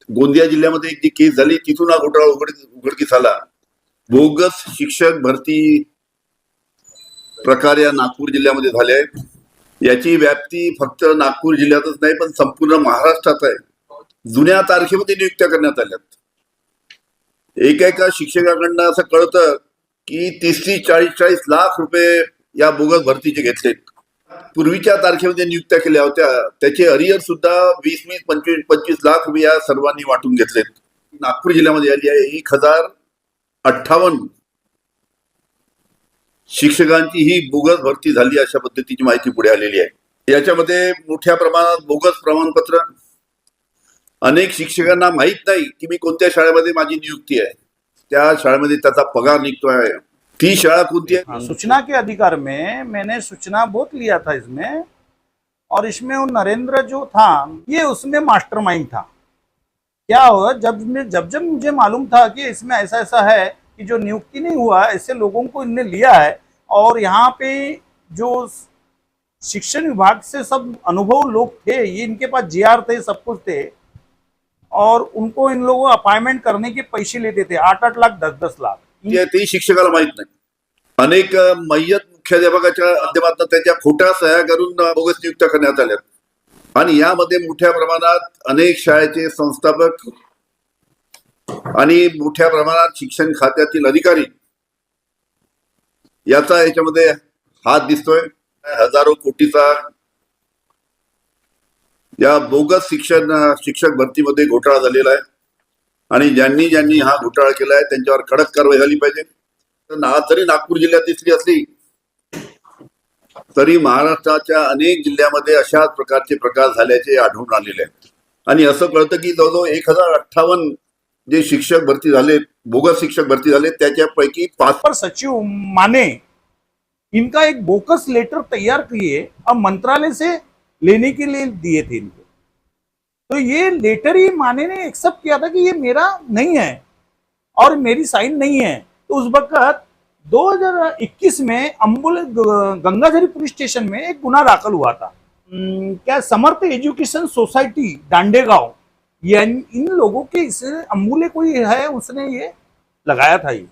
गोंदिया जिल्ह्यामध्ये एक जी केस झाली तिथून हा घोटाळा उघडकीस आला. बोगस शिक्षक भरती प्रकार या नागपूर जिल्ह्यामध्ये झाले आहेत. याची व्याप्ती फक्त नागपूर जिल्ह्यातच नाही पण संपूर्ण महाराष्ट्रात आहे. जुन्या तारखेमध्ये नियुक्त्या करण्यात आल्यात. एका शिक्षकाकडनं असं कळतं की 30-40 लाख रुपये या बोगस भरतीचे घेतलेत. पूर्वीच्या तारखेमध्ये नियुक्त्या केल्या होत्या त्याचे अरियर सुद्धा 20-25 लाख रुपये या सर्वांनी वाटून घेतलेत. नागपूर जिल्ह्यामध्ये आली आहे 1058 शिक्षकांची ही बोगस भरती झाली अशा पद्धतीची माहिती पुढे आलेली आहे. याच्यामध्ये मोठ्या प्रमाणात बोगस प्रमाणपत्र, अनेक शिक्षकांना माहित नाही की मी कोणत्या शाळेमध्ये माझी नियुक्ती आहे, त्या शाळेमध्ये त्याचा पगार निघतोय. ती शाळा कोणती आहे? सूचना के अधिकार में मैंने सूचना बहुत लिया था इसमें, और इसमें वो नरेंद्र जो था ये उसमें मास्टरमाइंड था. क्या हुआ जब मुझे मालूम था कि इसमें ऐसा ऐसा है कि जो नियुक्ति नहीं हुआ ऐसे लोगों को इनने लिया है, और यहाँ पे जो शिक्षण विभाग से सब अनुभव लोग थे, ये इनके पास जीआर थे, सब कुछ थे, और उनको इन लोगों अपॉइंटमेंट करने के पैसे लेते थे 8-8 लाख 10-10 लाख. ते शिक्षकाला माहित नाही. अनेक मय्यत मुख्याध्यापकाच्या माध्यमातून त्याच्या खोट्या सह्या करून बोगस नियुक्त्या करण्यात आल्या. आणि यामध्ये मोठ्या प्रमाणात अनेक शाळेचे संस्थापक आणि मोठ्या प्रमाणात शिक्षण खात्यातील अधिकारी याचा याच्यामध्ये हात दिसतोय. हजारो कोटीचा या बोगस शिक्षक भरतीमध्ये घोटाळा झालेला आहे. आणि ज्यांनी हा घोटाळा केलाय त्यांच्यावर कडक कारवाई झाली पाहिजे. जरी नागपूर जिल्ह्यात दिसली असली तरी महाराष्ट्राच्या अनेक जिल्ह्यामध्ये अशाच प्रकारचे प्रकार झाल्याचे आढळून आलेले आहेत. आणि असं कळतं की जवळजवळ 1058 जे शिक्षक भरती झाले, बोगस शिक्षक भरती झाले, त्याच्यापैकी 5 सचिव माने इनका एक बोकस लेटर तैयार किए और मंत्रालय से लेने के लिए दिए थे इनको. तो ये लेटर ही माने ने एक्सेप्ट किया था कि ये मेरा नहीं है और मेरी साइन नहीं है. तो उस वक्त 2021 में गंगाझरी पुलिस स्टेशन में एक गुना दाखिल हुआ था. क्या समर्थ एजुकेशन सोसाइटी दांडेगांव, इन लोगों के इस अमूल्य कोई है, उसने ये लगाया था ये,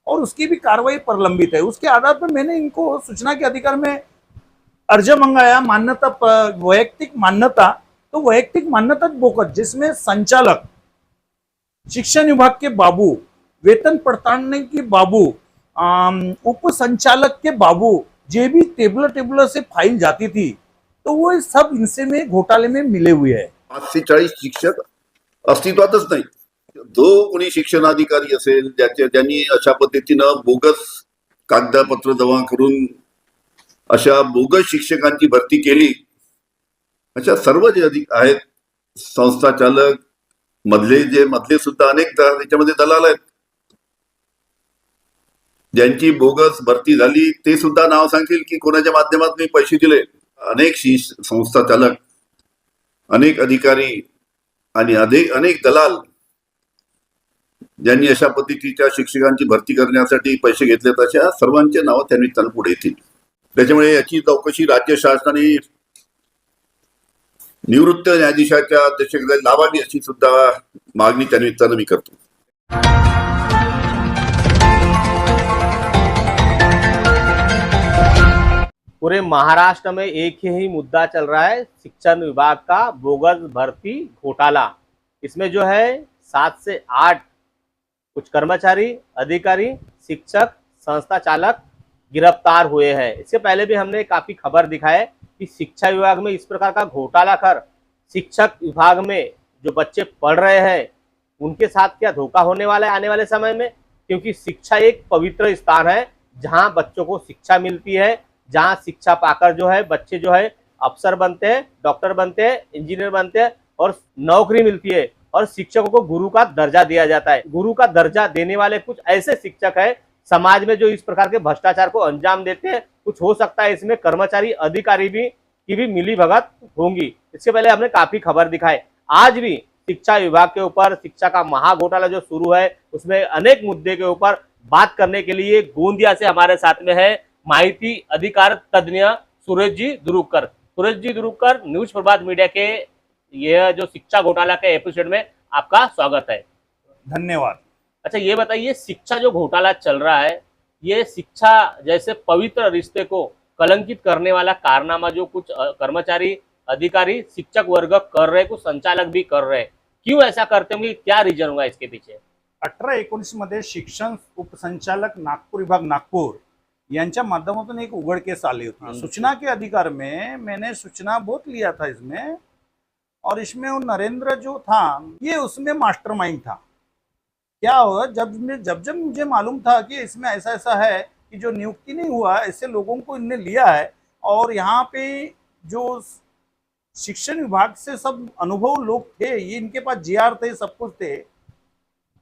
और उसकी भी कार्रवाई प्रलंबित है. उसके आधार पर मैंने इनको सूचना के अधिकार में अर्ज मंगाया, मान्यता, वैयक्तिक मान्यता. तो वैयक्तिक मान्यता बोकस जिसमें संचालक, शिक्षण विभाग के बाबू, वेतन पड़तालने के बाबू, उप संचालक के बाबू, जे भी टेबल से फाइल जाती थी, तो वो सब इनसे में घोटाले में मिले हुए हैं. 540 शिक्षक अस्तित्वातच नाही. जो कोणी शिक्षणाधिकारी असेल ज्यांनी अशा पद्धतीनं बोगस कागदपत्र जमा करून अशा बोगस शिक्षकांची भरती केली, अशा सर्व जे आहेत संस्था चालक मधले सुद्धा अनेक त्याच्यामध्ये दलाल आहेत. ज्यांची बोगस भरती झाली ते सुद्धा नाव सांगतील की कोणाच्या माध्यमातून पैसे दिले. अनेक संस्था चालक, अनेक अधिकारी आणि अनेक दलाल ज्यांनी अशा पद्धतीच्या शिक्षकांची भरती करण्यासाठी पैसे घेतले, अशा सर्वांचे नाव त्या निमित्तानं पुढे येतील. त्याच्यामुळे याची चौकशी राज्य शासनाने निवृत्त न्यायाधीशाच्या अध्यक्षतेखाली लावावी अशी सुद्धा मागणी त्या निमित्तानं मी करतो. पूरे महाराष्ट्र में एक ही मुद्दा चल रहा है, शिक्षण विभाग का बोगस भर्ती घोटाला. इसमें जो है 7 से 8 कुछ कर्मचारी, अधिकारी, शिक्षक, संस्था चालक गिरफ्तार हुए हैं. इससे पहले भी हमने काफी खबर दिखाए कि शिक्षा विभाग में इस प्रकार का घोटाला कर शिक्षक विभाग में जो बच्चे पढ़ रहे हैं उनके साथ क्या धोखा होने वाला है आने वाले समय में. क्योंकि शिक्षा एक पवित्र स्थान है जहां बच्चों को शिक्षा मिलती है, जहां शिक्षा पाकर जो है बच्चे जो है अफसर बनते हैं, डॉक्टर बनते हैं, इंजीनियर बनते हैं और नौकरी मिलती है. और शिक्षकों को गुरु का दर्जा दिया जाता है. गुरु का दर्जा देने वाले कुछ ऐसे शिक्षक हैं समाज में जो इस प्रकार के भ्रष्टाचार को अंजाम देते हैं. कुछ हो सकता है इसमें कर्मचारी, अधिकारी की भी मिली भगत होंगी. इसके पहले हमने काफी खबर दिखाए. आज भी शिक्षा विभाग के ऊपर शिक्षा का महाघोटाला जो शुरू है उसमें अनेक मुद्दे के ऊपर बात करने के लिए गोंदिया से हमारे साथ में है माहिती अधिकार तज्ञ सूरज जी दुरुककर. न्यूज प्रभात मीडिया के यह जो शिक्षा घोटाला के एपिसोड में आपका स्वागत है। धन्यवाद। अच्छा ये बताइए, शिक्षा जो घोटाला चल रहा है, ये शिक्षा जैसे पवित्र रिश्ते को कलंकित करने वाला कारनामा जो कुछ कर्मचारी, अधिकारी, शिक्षक वर्ग कर रहे, कुछ संचालक भी कर रहे, क्यों ऐसा करते होंगे, क्या रीजन होगा इसके पीछे? 18-19 मध्ये शिक्षण उपसंचालक नागपूर विभाग नागपूर यांच्या माध्यमातून एक उघडकेस आली होती। सूचना के अधिकार में मैंने सूचना बहुत लिया था इसमें, और इसमें वो नरेंद्र जो था ये उसमें मास्टरमाइंड था। क्या हुआ, जब मुझे मालूम था कि इसमें ऐसा ऐसा है कि जो नियुक्ति नहीं हुआ ऐसे लोगों को इनने लिया है, और यहाँ पे जो शिक्षण विभाग से सब अनुभव लोग थे, ये इनके पास जीआर थे, सब कुछ थे,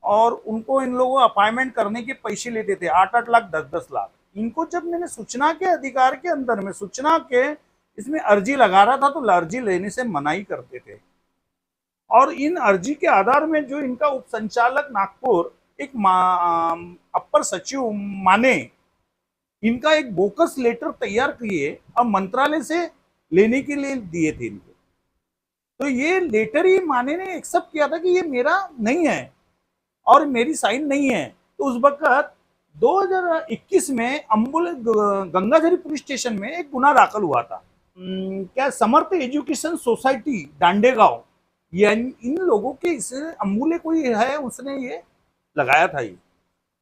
और उनको इन लोगों अपॉइंटमेंट करने के पैसे लेते थे 8-8 लाख 10-10 लाख। इनको जब मैंने सूचना के अधिकार के अंदर में सूचना के इसमें अर्जी लगा रहा था तो अर्जी लेने से मनाही करते थे, और इन अर्जी के आधार में जो इनका उप संचालक नागपुर एक अपर सचिव माने इनका एक बोकस लेटर तैयार किए और मंत्रालय से लेने के लिए दिए थे इनको। तो ये लेटर ही माने ने एक्सेप्ट किया था कि ये मेरा नहीं है और मेरी साइन नहीं है। तो उस वक्त 2021 में अंबुल गंगाझरी पुलिस स्टेशन में एक गुना दाखिल हुआ था। क्या समर्थ एजुकेशन सोसाइटी डांडेगांव, इन लोगों के इस अंबुले कोई है उसने ये लगाया था ये,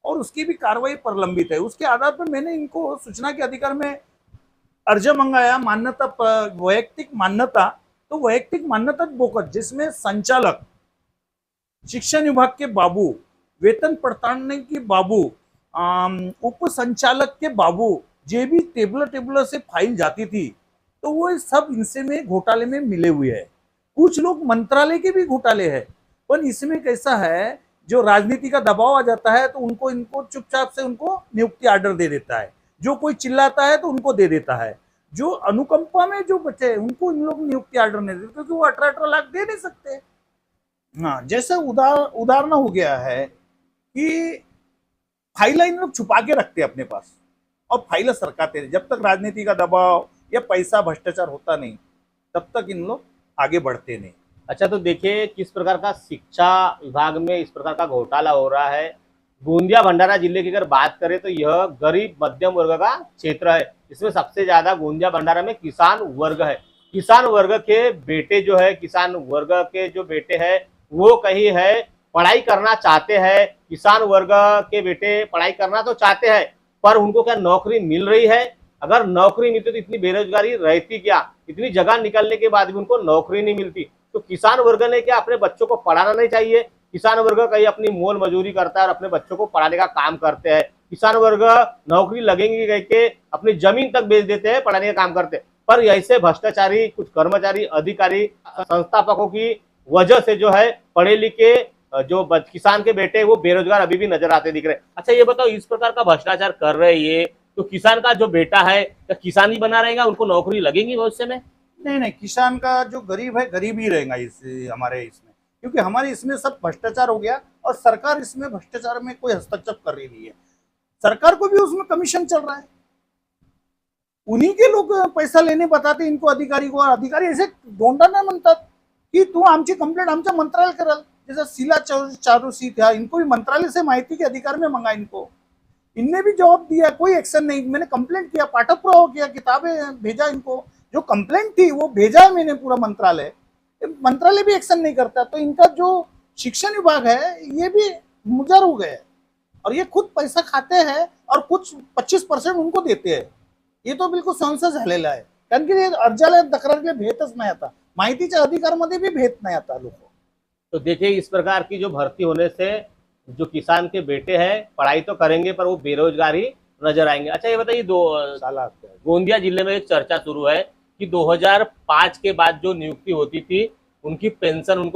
और उसकी भी कार्रवाई प्रलंबित है। उसके आधार पर मैंने इनको सूचना के अधिकार में अर्ज मंगाया, मान्यता, वैयक्तिक मान्यता। तो वैयक्तिक मान्यता बोकस, जिसमें संचालक, शिक्षण विभाग के बाबू, वेतन पड़तालने के बाबू, उप संचालक के बाबू, जे भी टेबल से फाइल जाती थी, तो वो सब इनसे में घोटाले में मिले हुए हैं। कुछ लोग मंत्रालय के भी घोटाले हैं, पर इसमें कैसा है, जो राजनीति का दबाव आ जाता है तो इनको चुपचाप से उनको नियुक्ति ऑर्डर दे देता है। जो कोई चिल्लाता है तो उनको दे देता है। जो अनुकंपा में जो बचे उनको इन लोग नियुक्ति ऑर्डर नहीं देते, क्योंकि वो 18-18 लाख दे नहीं सकते। हाँ, जैसे उदाहरण हो गया है कि फाइल इन लोग छुपा के रखते हैं अपने पास और फाइल सरकाते हैं। जब तक राजनीति का दबाव या पैसा भ्रष्टाचार होता नहीं तब तक इन लोग आगे बढ़ते नहीं। अच्छा, तो देखिए किस प्रकार का शिक्षा विभाग में इस प्रकार का घोटाला हो रहा है। गोंदिया भंडारा जिले की अगर बात करें तो यह गरीब मध्यम वर्ग का क्षेत्र है। इसमें सबसे ज्यादा गोंदिया भंडारा में किसान वर्ग है। किसान वर्ग के बेटे जो है, किसान वर्ग के जो बेटे हैं वो कहीं है पढ़ाई करना चाहते हैं। किसान वर्ग के बेटे पढ़ाई करना तो चाहते हैं, पर उनको क्या नौकरी मिल रही है? अगर नौकरी मिलती तो इतनी बेरोजगारी रहती क्या? इतनी जगह निकलने के बाद भी उनको नौकरी नहीं मिलती। तो किसान वर्ग ने क्या अपने बच्चों को पढ़ाना नहीं चाहिए? किसान वर्ग कहीं अपनी मोल मजूरी करता है और अपने बच्चों को पढ़ाने का काम करते हैं। किसान वर्ग नौकरी लगेंगी कह के अपनी जमीन तक बेच देते हैं, पढ़ाने का काम करते हैं। पर ऐसे भ्रष्टाचारी कुछ कर्मचारी, अधिकारी, संस्थापकों की वजह से जो है पढ़े लिखे जो किसान के बेटे वो बेरोजगार अभी भी नजर आते दिख रहे हैं। अच्छा ये बताओ, इस प्रकार का भ्रष्टाचार कर रहे ये तो किसान का जो बेटा है क्या किसान ही बना रहेगा? उनको नौकरी लगेगी भविष्य में? नहीं, किसान का जो गरीब है गरीब ही रहेगा इस हमारे इसमें, क्योंकि हमारे इसमें सब भ्रष्टाचार हो गया और सरकार इसमें भ्रष्टाचार में कोई हस्तक्षेप कर रही है। सरकार को भी उसमें कमीशन चल रहा है, उन्हीं के लोग पैसा लेने बताते इनको अधिकारी को, और अधिकारी ऐसे दोंडा नाही म्हणतात की तू आमची कंप्लेंट आमच्या मंत्रालय कराल। जैसा शीला चारूसी था, इनको भी मंत्रालय से माहिती के अधिकार में मंगा, इनने भी जवाब दिया, कोई एक्शन नहीं। मैंने कंप्लेंट किया, पाठक पुरावा किया, किताबें भेजा इनको, जो कंप्लेंट थी वो भेजा है मैंने पूरा मंत्रालय भी एक्शन नहीं करता। तो इनका जो शिक्षण विभाग है ये भी मुजर हो गए और ये खुद पैसा खाते हैं और कुछ 25% उनको देते हैं। ये तो बिलकुल संशय झालेला आहे, कारण की अर्जाला तक्रारीला भेटच नाही आता, माहितीच्या अधिकारमध्ये भी भेट नहीं आता लोगों। तो देखिए इस प्रकार की जो भर्ती होने से जो किसान के बेटे हैं पढ़ाई तो करेंगे पर वो बेरोजगारी नजर आएंगे। अच्छा ये बताइए, गोंदिया जिले में एक चर्चा शुरू है कि 2005 के बाद जो नियुक्ति होती थी उनको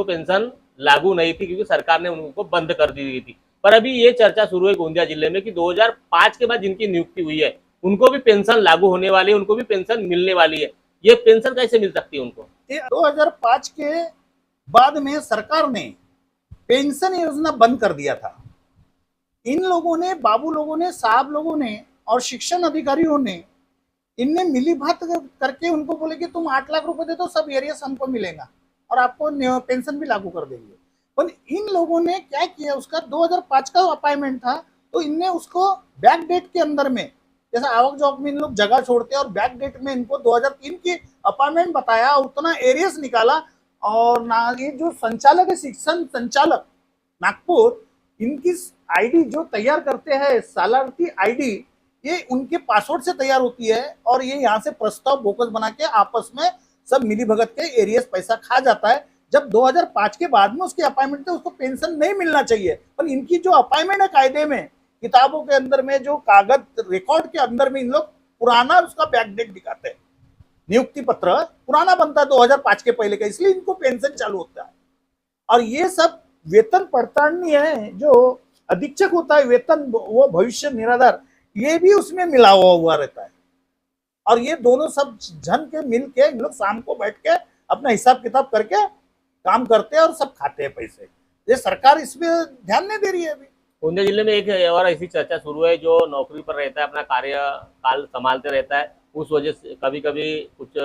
पेंशन लागू नहीं थी, क्योंकि सरकार ने उनको बंद कर दी गई थी। पर अभी ये चर्चा शुरू है गोंदिया जिले में कि 2005 के बाद जिनकी नियुक्ति हुई है उनको भी पेंशन लागू होने वाली है, उनको भी पेंशन मिलने वाली है। ये पेंशन कैसे मिल सकती है उनको? 2005 के बाद में सरकार ने पेंशन योजना बंद कर दिया था। इन लोगों ने, बाबू लोगों ने, साहब लोगों ने और शिक्षण अधिकारियों ने इनने मिली बात करके उनको बोले कि तुम 8 लाख रुपए दे दो, सब एरिया हमको मिलेगा और आपको पेंशन भी लागू कर देंगे। पर इन लोगों ने क्या किया, उसका 2005 का अपॉइंटमेंट था, तो इनने उसको बैक डेट के अंदर में, जैसे आवक जावक में इन लोग जगह छोड़ते हैं और बैक डेट में इनको 2003 की अपॉइंटमेंट बताया, उतना एरियस निकाला। और ना ये जो संचालक है, शिक्षण संचालक नागपुर, इनकी आईडी जो तैयार करते हैं सालार्थी आईडी, ये उनके पासवर्ड से तैयार होती है और ये यहाँ से प्रस्ताव बोकस बना के आपस में सब मिली भगत के एरियस पैसा खा जाता है। जब 2005 के बाद में उसकी अपॉइंटमेंट थे, उसको पेंशन नहीं मिलना चाहिए, पर इनकी जो अपॉइंटमेंट है कायदे में, किताबों के अंदर में जो कागज रिकॉर्ड के अंदर में इन लोग पुराना उसका बैकडेट दिखाते हैं, नियुक्ति पत्र पुराना बनता है 2005 के पहले का, इसलिए इनको पेंशन चालू होता है। और ये सब वेतन पड़तालनी है, जो अधीक्षक होता है वेतन वो भविष्य निराधार, ये भी उसमें मिला हुआ रहता है। और ये दोनों सब जन के मिल के इन लोग शाम को बैठ के अपना हिसाब किताब करके काम करते हैं और सब खाते हैं पैसे। ये सरकार इसमें ध्यान नहीं दे रही है अभी। गोंदिया जिले में एक और ऐसी चर्चा शुरू है, जो नौकरी पर रहता है, अपना कार्यकाल संभालते रहता है, उस वजह से कभी कभी कुछ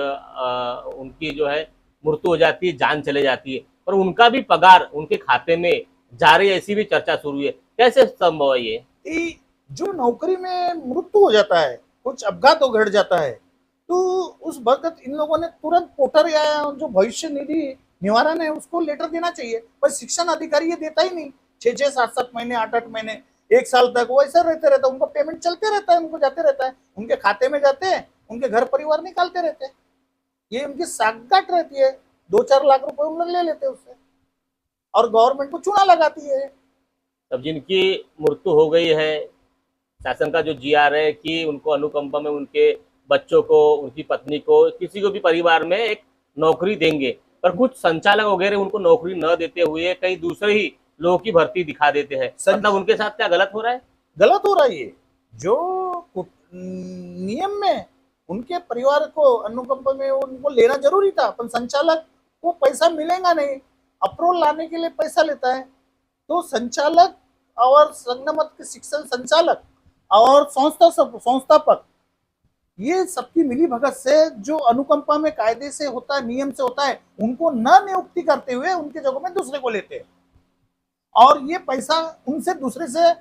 उनकी जो है मृत्यु हो जाती है, जान चले जाती है, पर उनका भी पगार उनके खाते में जा रही है, ऐसी भी चर्चा शुरू है। कैसे संभव है ये? जो नौकरी में मृत्यु हो जाता है, कुछ अपघात हो घट जाता है, तो उस वक्त इन लोगों ने तुरंत पोर्टर या जो भविष्य निधि निवारण है उसको लेटर देना चाहिए, पर शिक्षण अधिकारी ये देता ही नहीं। 6-6, 7-7 महीने, 8-8 महीने, 1 साल तक वो ऐसा रहते रहता है, उनको पेमेंट चलते रहता है, उनको जाते रहता है, उनके खाते में जाते हैं, उनके घर परिवार निकालते रहते हैं। ये उनकी साठगांठ रहती है, 2-4 लाख रुपए उन लोग ले लेते हैं उससे, और गवर्नमेंट को चूना लगाती है। तब जिनकी मृत्यु हो गई है, शासन का जो जीआर है कि उनको अनुकंपा में उनके बच्चों को, उनकी पत्नी को, किसी को भी परिवार में एक नौकरी देंगे, पर कुछ संचालक वगैरह उनको नौकरी न देते हुए कई दूसरे ही लोगों की भर्ती दिखा देते हैं। मतलब उनके साथ क्या गलत हो रहा है? गलत हो रहा है ये। जो नियम में उनके परिवार को अनुकंपा में उनको लेना जरूरी था, पर संचालक को पैसा मिलेगा नहीं, अप्रूवल लाने के लिए पैसा लेता है। तो संचालक और संगमत के शिक्षण संचालक और संस्थापक, ये सबकी मिली भगत से जो अनुकंपा में कायदे से होता है, नियम से होता है, उनको न नियुक्ति करते हुए उनके जगह में दूसरे को लेते हैं, और ये पैसा उनसे दूसरे से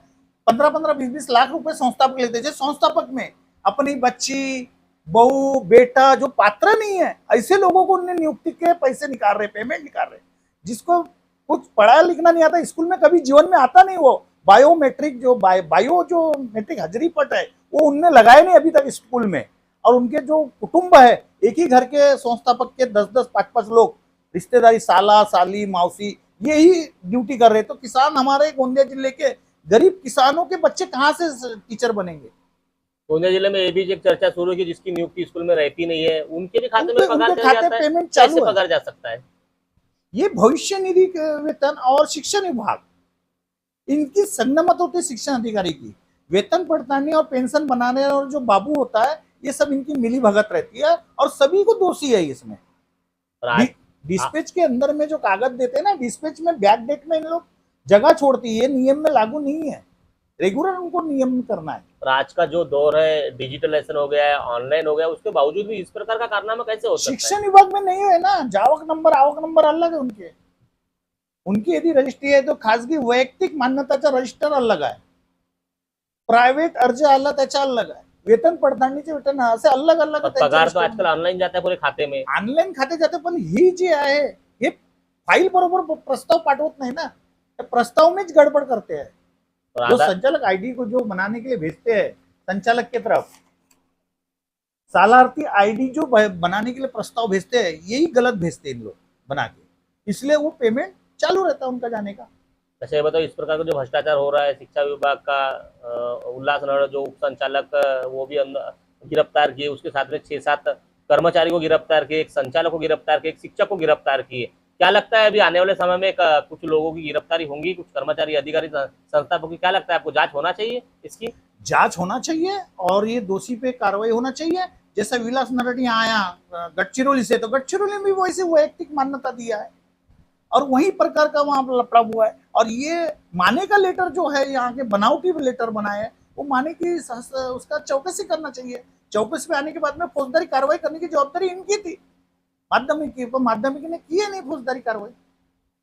15-15, 20-20 लाख रुपए संस्थापक लेते हैं। संस्थापक में अपनी बच्ची, बहू, बेटा जो पात्र नहीं है, ऐसे लोगों को उन्हें नियुक्ति के पैसे निकाल रहे, पेमेंट निकाल रहे। जिसको कुछ पढ़ा लिखना नहीं आता, स्कूल में कभी जीवन में आता नहीं, वो बायोमेट्रिक जो मेट्रिक हाजिरी पट है वो उनने लगाए नहीं अभी तक स्कूल में। और उनके जो कुटुंब है, एक ही घर के संस्थापक के 10-10, 5-5 लोग, रिश्तेदारी, साला, साली, मौसी, यही ड्यूटी कर रहे। तो किसान, हमारे गोंदिया जिले के गरीब किसानों के बच्चे कहाँ से टीचर बनेंगे? गोंदिया जिले में ये भी एक चर्चा शुरू है कि जिसकी नियुक्ति स्कूल में रहती नहीं है, उनके भी खाते में पगार चला जाता है। पेमेंट चालू कैसे है? पगार जा सकता है? ये भविष्य निधि वेतन और शिक्षण विभाग, इनकी संगनमत होती है शिक्षण अधिकारी की, वेतन पड़तालनी और पेंशन बनाने और जो बाबू होता है, ये सब इनकी मिली भगत रहती है और सभी को दोषी है इसमें। डिस्पैच के अंदर में जो कागज देते हैं ना, डिस्पैच में बैक डेट में इन लोग जगह छोड़ती है, नियम में लागू नहीं है, रेगुलर उनको नियम करना है। और आज का जो दौर है, डिजिटलाइजेशन हो गया है, ऑनलाइन हो गया, उसके बावजूद भी इस प्रकार का कारनामा कैसे हो सकता है? शिक्षण विभाग में नहीं है ना, जावक नंबर, आवक नंबर अलग है उनके। उनकी यदि रजिस्ट्री है तो खासगी वैयक्तिक मान्यताचा रजिस्टर अलग आहे, प्रायव्हेट अर्ज आला त्याचा अलग आहे, वेतन पडताळणीचे वेतन असे अलग अलग पगार तो आजकल ऑनलाइन जाता है पूरे खाते में, ऑनलाइन खाते जाते, पण ही जी आहे हे फाईल बरोबर प्रस्ताव पाठवत नाही ना, प्रस्ताव में गड़बड़ करते हैं। जो संचालक आईडी को जो बनाने के लिए भेजते हैं संचालक के तरफ, सालार्थी आईडी जो बनाने के लिए प्रस्ताव भेजते हैं, यही गलत भेजते हैं इन लोग बना के, इसलिए वो पेमेंट चालू रहता है उनका जाने का। अच्छा ये बताओ, इस प्रकार का जो भ्रष्टाचार हो रहा है, शिक्षा विभाग का उल्लासनगर जो उप संचालक वो भी गिरफ्तार किए, उसके साथ में 6-7 कर्मचारी को गिरफ्तार किए, एक संचालक को गिरफ्तार किए, एक शिक्षक को गिरफ्तार किए। क्या लगता है अभी आने वाले समय में कुछ लोगों की गिरफ्तारी होंगी, कुछ कर्मचारी, अधिकारी, संस्थापकों की? क्या लगता है आपको, जांच होना चाहिए इसकी? जांच होना चाहिए और ये दोषी पे कार्रवाई होना चाहिए। जैसा विलास नरड यहाँ आया गढ़चिरौली से, तो गढ़चिरौली में वैसे वैयक्तिक मान्यता दिया है और वही प्रकार का वहां लफड़ा हुआ है। और ये माने का लेटर जो है, यहाँ के बनावटी लेटर बनाए हैं, वो माने की उसका चौकसी करना चाहिए। चौकसी में आने के बाद में फौजदारी कार्रवाई करने की जवाबदारी इनकी थी, माध्यमिक की, माध्यमिक ने की है नहीं फौजदारी कार्रवाई।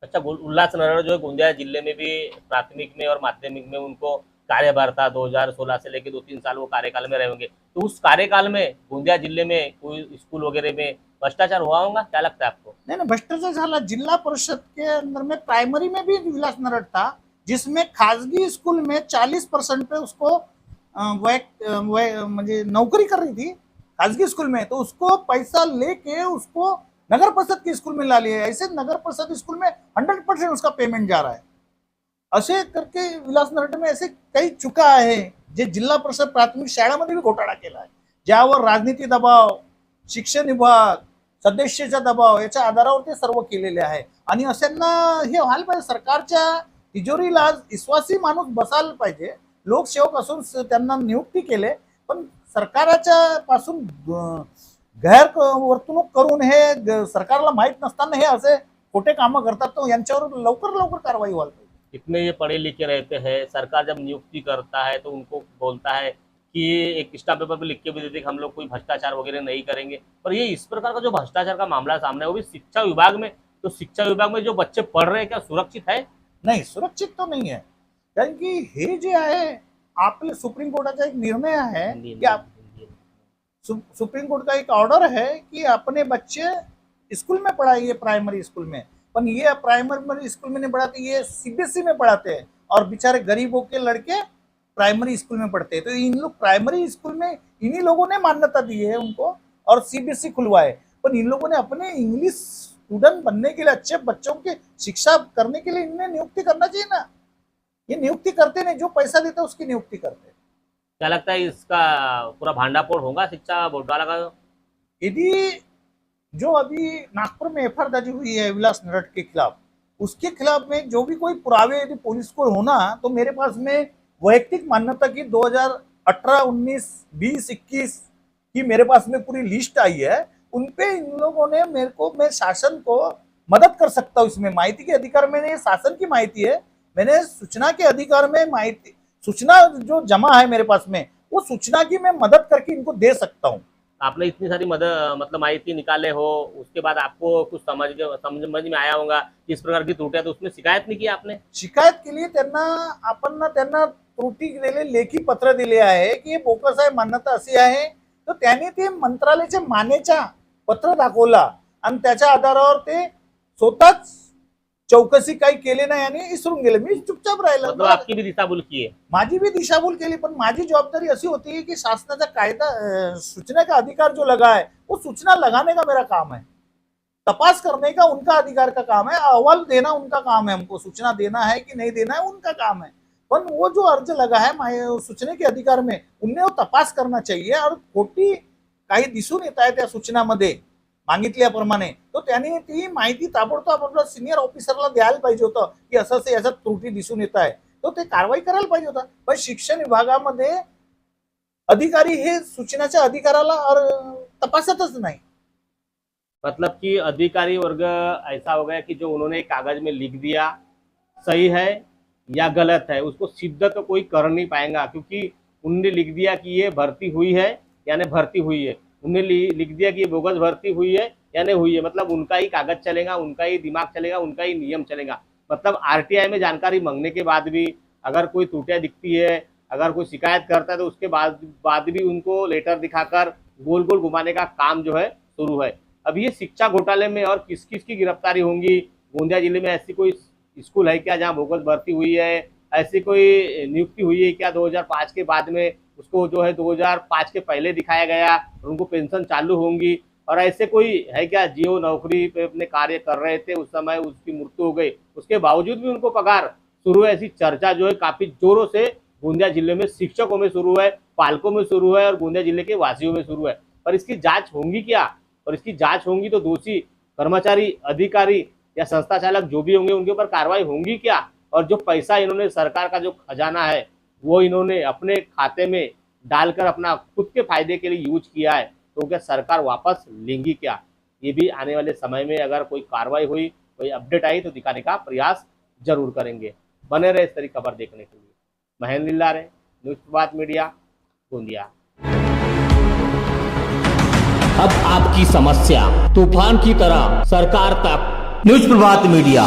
अच्छा, उल्लास नरहर जो है गोंदिया जिले में भी प्राथमिक में और माध्यमिक में उनको कार्यभार था, 2016 से लेकर 2-3 साल वो कार्यकाल में रहे होंगे। तो उस कार्यकाल में गोंदिया जिले में कोई स्कूल वगैरह में भ्रष्टाचार हुआ होगा, क्या लगता है आपको? नहीं ना, भ्रष्टाचार झाला। जिला परिषद के अंदर में प्राइमरी में भी विलास नरड था, जिसमें खासगी स्कूल में 40% पे उसको म्हणजे नौकरी कर रही थी खासगी स्कूल में, तो उसको पैसा लेके उसको नगर परिषद के स्कूल में ला लिया। ऐसे नगर परिषद स्कूल में 100% उसका पेमेंट जा रहा है। असे करके विलास नरड में ऐसे काही चुका आहे जे जिल्हा परिषद प्राथमिक शाळांमध्ये भी घोटाळा केला आहे, ज्यावर राजनीती दबाव, शिक्षण विभाग, सदस्याचा दबाव याच्या आधारावर ते सर्व केलेले आहे। आणि अशांना हे व्हायला पाहिजे, सरकारच्या तिजोरीला विश्वासी माणूस बसायला पाहिजे। लोकसेवक असून त्यांना नियुक्ती केले, पण सरकाराच्या पासून गैर वर्तणूक करून हे सरकारला माहित नसताना हे असे खोटे कामं करतात, तो यांच्यावर लवकर कारवाई व्हायला पाहिजे। इतने ये पढ़े लिखे रहते हैं, सरकार जब नियुक्ति करता है तो उनको बोलता है कि एक स्टाम्प पेपर पे लिख के भी देते कि हम लोग कोई भ्रष्टाचार वगैरह नहीं करेंगे, पर ये इस प्रकार का जो भ्रष्टाचार का मामला सामने है वो भी शिक्षा विभाग में, तो शिक्षा विभाग में जो बच्चे पढ़ रहे हैं क्या सुरक्षित है? नहीं, सुरक्षित तो नहीं है, कारण की हे जे आहे आपले सुप्रीम कोर्टाचा एक निर्णय है कि आप सुप्रीम कोर्ट का एक ऑर्डर है कि अपने बच्चे स्कूल में पढ़ाइए, प्राइमरी स्कूल में, पर ये प्राइमरी स्कूल में नहीं पढ़ाते, ये सीबीएसई में पढ़ाते हैं और बेचारे गरीबों के लड़के प्राइमरी स्कूल में पढ़ते हैं। तो इन लोग प्राइमरी स्कूल में इन्हीं लोगों ने मान्यता दी है उनको और सीबीएसई खुलवाए, पर इन लोगों ने अपने इंग्लिश स्टूडेंट बनने के लिए, अच्छे बच्चों की शिक्षा करने के लिए इन्हें नियुक्ति करना चाहिए ना। ये नियुक्ति करते नहीं, जो पैसा देते हैं उसकी नियुक्ति करते हैं। क्या लगता है इसका पूरा भांडाफोड़ होगा शिक्षा घोटाला का? यदि जो अभी नागपुर में एफआईआर दर्ज हुई है विलास नरड के खिलाफ, उसके खिलाफ में जो भी कोई पुरावे यदि पुलिस को होना, तो मेरे पास में वैयक्तिक मान्यता की 2018, 19, 20, 21 की मेरे पास में पूरी लिस्ट आई है। उनपे इन लोगों ने मैं शासन को मदद कर सकता हूँ। इसमें माहिती के अधिकार में ये शासन की माहिती है, मैंने सूचना के अधिकार में माहिती, सूचना जो जमा है मेरे पास में, वो सूचना की मैं मदद करके इनको दे सकता हूँ। आपने इतनी सारी मदद मतलब माहिती निकाले हो, उसके बाद आपको कुछ समझ में आया होगा कि इस प्रकार की त्रुटियां, तो उसमें शिकायत नहीं की आपने? शिकायत केली, त्यांना त्रुटी दिलेले लेखी पत्र दिले आहे की हे बोगस आहे, मान्यता अशी आहे। तर त्यांनी ते मंत्रालयाच्या मान्यता पत्र दाखवला आणि त्याच्या आधारावर ते स्वतःच चौकशी काही केली नाही आणि इसरून गेले। मी चुपचाप राहिलो। मतलब आपकी भी दिशाभूल की है? माझी भी दिशाभूल केली, पण माझी जवाबदारी ऐसी होती है कि शासनाचा कायदा सूचना का अधिकार जो लगा है, वो सूचना लगाने का मेरा काम है, तपास करने का उनका अधिकार का काम है, अहवाल देना उनका काम है, हमको सूचना देना है कि नहीं देना है उनका काम है। पण वो जो अर्ज लगा है सूचना के अधिकार में, उन्हें वो तपास करना चाहिए और खोटी काही दिसून येत आहे त्या सूचनामध्ये मागितल्याप्रमाणे, तो त्यांनी ती माहिती ताबडतोब आपल्या सिनियर ऑफिसरला द्यायला पाहिजे होतं की असं असं याच्यात त्रुटी दिसून येत आहे, तो ते कारवाई करायला पाहिजे होता। पण शिक्षण विभागामध्ये अधिकारी हे सूचनाच्या अधिकाराला और तपासतच नहीं। मतलब कि अधिकारी वर्ग ऐसा हो गया कि जो उन्होंने कागज में लिख दिया सही है या गलत है, उसको सिद्ध तो कोई कर नहीं पाएगा, क्योंकि उनने लिख दिया कि ये भर्ती हुई है यानी भर्ती हुई है, उन्हें लिख दिया कि ये बोगस भर्ती हुई है या नहीं हुई है, मतलब उनका ही कागज चलेगा, उनका ही दिमाग चलेगा, उनका ही नियम चलेगा। मतलब आरटीआई में जानकारी मांगने के बाद भी अगर कोई त्रुटियां दिखती है, अगर कोई शिकायत करता है, तो उसके बाद भी उनको लेटर दिखाकर गोल गोल घुमाने का काम जो है शुरू है। अब ये शिक्षा घोटाले में और किस किस की गिरफ्तारी होंगी? गोंदिया जिले में ऐसी कोई स्कूल है क्या जहाँ बोगस भर्ती हुई है? ऐसी कोई नियुक्ति हुई है क्या 2005 के बाद में? उसको जो है 2005 के पहले दिखाया गया और उनको पेंशन चालू होंगी? और ऐसे कोई है क्या जियो नौकरी पे अपने कार्य कर रहे थे, उस समय उसकी मृत्यु हो गई, उसके बावजूद भी उनको पगार शुरू है? ऐसी चर्चा जो है काफी जोरों से गोंदिया जिले में शिक्षकों में शुरू है, पालकों में शुरू है और गोंदिया जिले के वासियों में शुरू है। पर इसकी जांच होंगी क्या? और इसकी जांच होंगी तो दोषी कर्मचारी, अधिकारी या संस्था चालक जो भी होंगे उनके ऊपर कार्रवाई होंगी क्या? और जो पैसा इन्होंने सरकार का जो खजाना है वो इन्होंने अपने खाते में डालकर अपना खुद के फायदे के लिए यूज किया है, तो क्या सरकार वापस लेंगी क्या? ये भी आने वाले समय में अगर कोई कार्रवाई हुई, कोई अपडेट आई तो दिखाने का प्रयास जरूर करेंगे। बने रहे इस तरह खबर देखने के लिए। महेंद्र लिल्लारे, न्यूज़ प्रभात मीडिया, गोंदिया। अब आपकी समस्या तूफान की तरह सरकार तक न्यूज प्रभात मीडिया।